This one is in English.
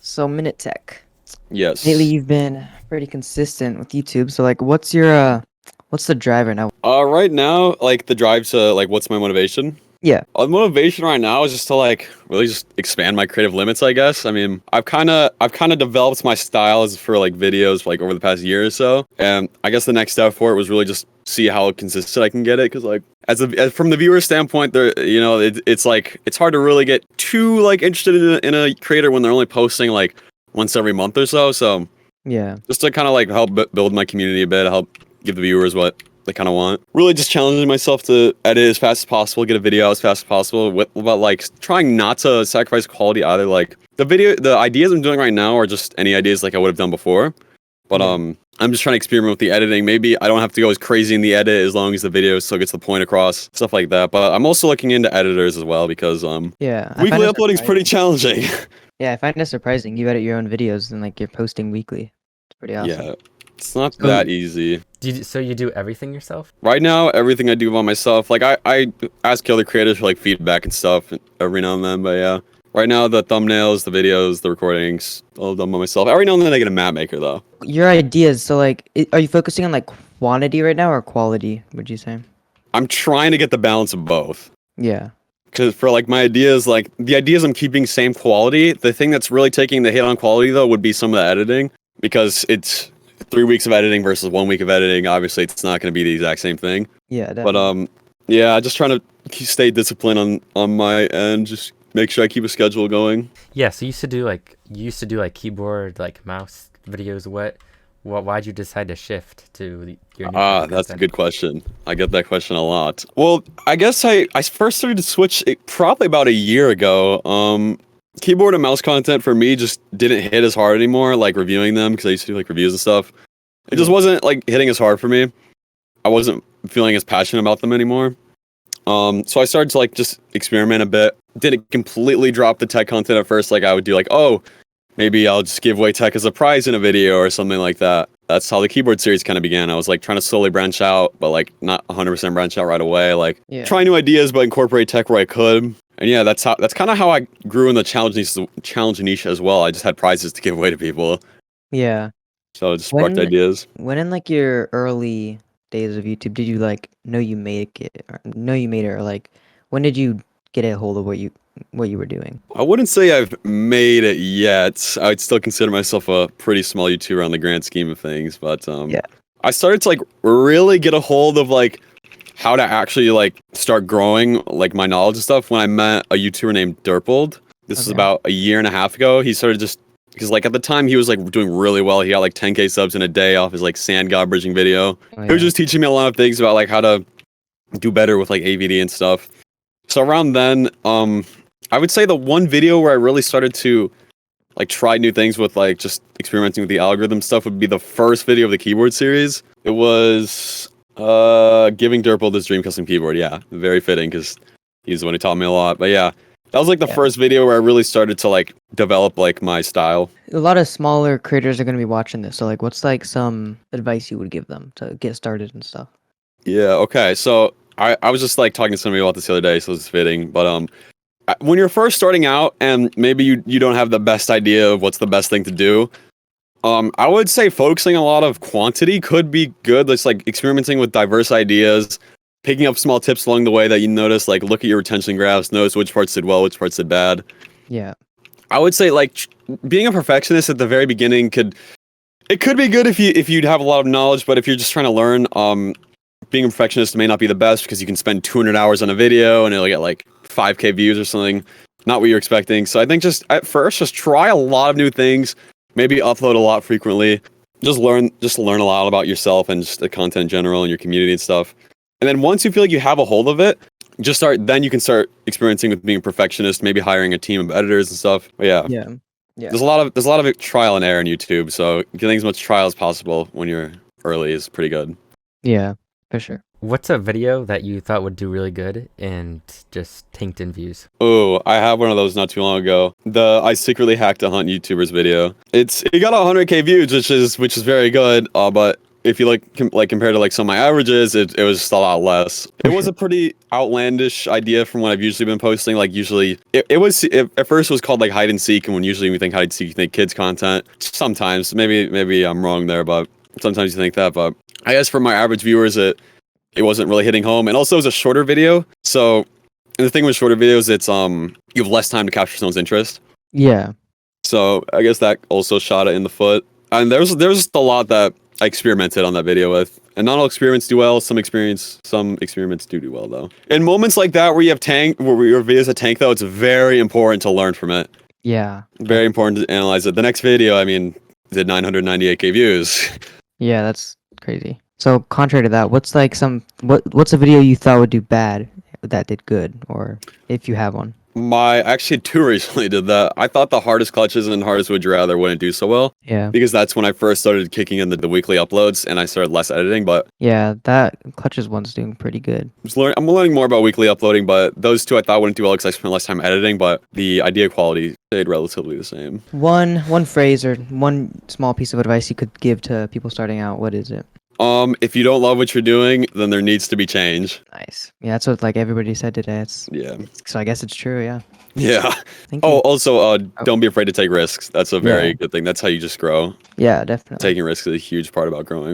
So MinuteTech. Lately Yes. you've been pretty consistent with YouTube. So like what's the driver now? Right now, like the drive to like what's my motivation? Yeah. The motivation right now is just to like really just expand my creative limits, I guess. I mean, I've kind of developed my styles for like videos like over the past year or so, and I guess the next step for it was really just see how consistent I can get it. Because like from the viewer standpoint, it's like it's hard to really get too like interested in a creator when they're only posting like once every month or so. So Yeah. just to kind of like help build my community a bit, help give the viewers what they kind of want. Really just challenging myself to edit as fast as possible, get a video out as fast as possible, but like trying not to sacrifice quality either. Like the ideas I'm doing right now are just any ideas like I would have done before. But Yeah. I'm just trying to experiment with the editing. Maybe I don't have to go as crazy in the edit as long as the video still gets the point across, stuff like that. But I'm also looking into editors as well because Yeah. I find weekly it uploading is pretty surprising. challenging. Yeah, I find it surprising. You edit your own videos and like you're posting weekly. It's pretty awesome. Yeah, it's not So that easy. So you do everything yourself? Right now, everything I do by myself. Like I ask other creators for like feedback and stuff every now and then. But yeah, right now the thumbnails, the videos, the recordings, all done by myself. Every now and then I get a map maker though. your ideas, so like are you focusing on like quantity right now or quality, would you say? I'm trying to get the balance of both. Yeah. Because for like my ideas, like the ideas I'm keeping same quality. The thing that's really taking the hit on quality though would be some of the editing because it's 3 weeks of editing versus 1 week of editing. Obviously, it's not going to be the exact same thing. Yeah, But definitely. yeah, just trying to stay disciplined on my end. Just make sure I keep a schedule going. Yeah, so you used to do like keyboard, like mouse videos. Why'd you decide to shift to your new type Ah, of that's a content? good question. I get that question a lot. Well, I guess I first started to switch probably about a year ago. Keyboard and mouse content for me just didn't hit as hard anymore, like reviewing them because I used to do like reviews and stuff. It just Yeah. wasn't like hitting as hard for me. I wasn't feeling as passionate about them anymore. So I started to like just experiment a bit. Didn't completely drop the tech content at first. Like I would do like, oh, maybe I'll just give away tech as a prize in a video or something like that. That's how the keyboard series kind of began. I was like trying to slowly branch out, but like not 100% branch out right away. Like Yeah. try new ideas, but incorporate tech where I could. And yeah, that's kind of how I grew in the challenge niche as well. I just had prizes to give away to people, Yeah. so it just sparked When ideas. when in like your early days of YouTube did you like know you make it or know you made it, or like when did you get a hold of what you were doing? I wouldn't say I've made it yet. I'd still consider myself a pretty small YouTuber on the grand scheme of things, but Yeah. I started to like really get a hold of like how to actually like start growing like my knowledge and stuff when I met a YouTuber named Derpold. This was Okay. about a year and a half ago. He started just because like at the time he was like doing really well. He got like 10K subs in a day off his like sand god bridging video. Oh He was yeah. just teaching me a lot of things about like how to do better with like AVD and stuff. So around then, I would say the one video where I really started to like try new things with like just experimenting with the algorithm stuff would be the first video of the keyboard series. It was giving Derpel this dream custom keyboard. Yeah, very fitting because he's the one who taught me a lot. But yeah, that was like the Yeah. first video where I really started to like develop like my style. A lot of smaller creators are going to be watching this. So like what's like some advice you would give them to get started and stuff? Yeah, okay. So I was just like talking to somebody about this the other day, so it's fitting. But when you're first starting out and maybe you don't have the best idea of what's the best thing to do, I would say focusing a lot of quantity could be good. Just like experimenting with diverse ideas, picking up small tips along the way that you notice, like look at your retention graphs, notice which parts did well, which parts did bad. Yeah. I would say like being a perfectionist at the very beginning could be good if you'd have a lot of knowledge, but if you're just trying to learn, being a perfectionist may not be the best because you can spend 200 hours on a video and it'll get like 5K views or something, not what you're expecting. So I think just at first, just try a lot of new things, maybe upload a lot frequently, just learn a lot about yourself and just the content in general and your community and stuff. And then once you feel like you have a hold of it, then you can start experimenting with being a perfectionist, maybe hiring a team of editors and stuff. But yeah, Yeah. Yeah. there's a lot of trial and error in YouTube. So getting as much trial as possible when you're early is pretty good. Yeah, for sure. What's a video that you thought would do really good and just tanked in views? Oh, I have one of those not too long ago. The I secretly hacked a hunt YouTubers video. It got 100K views, which is very good. But if you like compared to like some of my averages, it was just a lot less. It was a pretty outlandish idea from what I've usually been posting. Like usually it at first it was called like hide and seek, and when usually we think hide and seek, you think kids content. Sometimes maybe I'm wrong there, but sometimes you think that. But I guess for my average viewers, it wasn't really hitting home, and also it was a shorter video. So the thing with shorter videos, it's you have less time to capture someone's interest. Yeah. So I guess that also shot it in the foot. And there's a lot that I experimented on that video with. And not all experiments do well. Some experiments do well though. In moments like that where you have where your video's a tank though, it's very important to learn from it. Yeah. Very important to analyze it. The next video, I mean, did 998K views. Yeah, that's crazy. So contrary to that, what's like what's a video you thought would do bad that did good, or if you have one? Actually two recently did that. I thought the hardest clutches and hardest would you rather wouldn't do so well. Yeah. Because that's when I first started kicking in the weekly uploads and I started less editing, but Yeah, that clutches one's doing pretty good. I'm learning more about weekly uploading, but those two I thought wouldn't do well because I spent less time editing, but the idea quality stayed relatively the same. One phrase or one small piece of advice you could give to people starting out, what is it? If you don't love what you're doing, then there needs to be change. Nice. Yeah, that's what like everybody said today. Yeah. So I guess it's true, yeah. Yeah. Thank you. Also, don't be afraid to take risks. That's a very good thing. That's how you just grow. Yeah, definitely. Taking risks is a huge part about growing.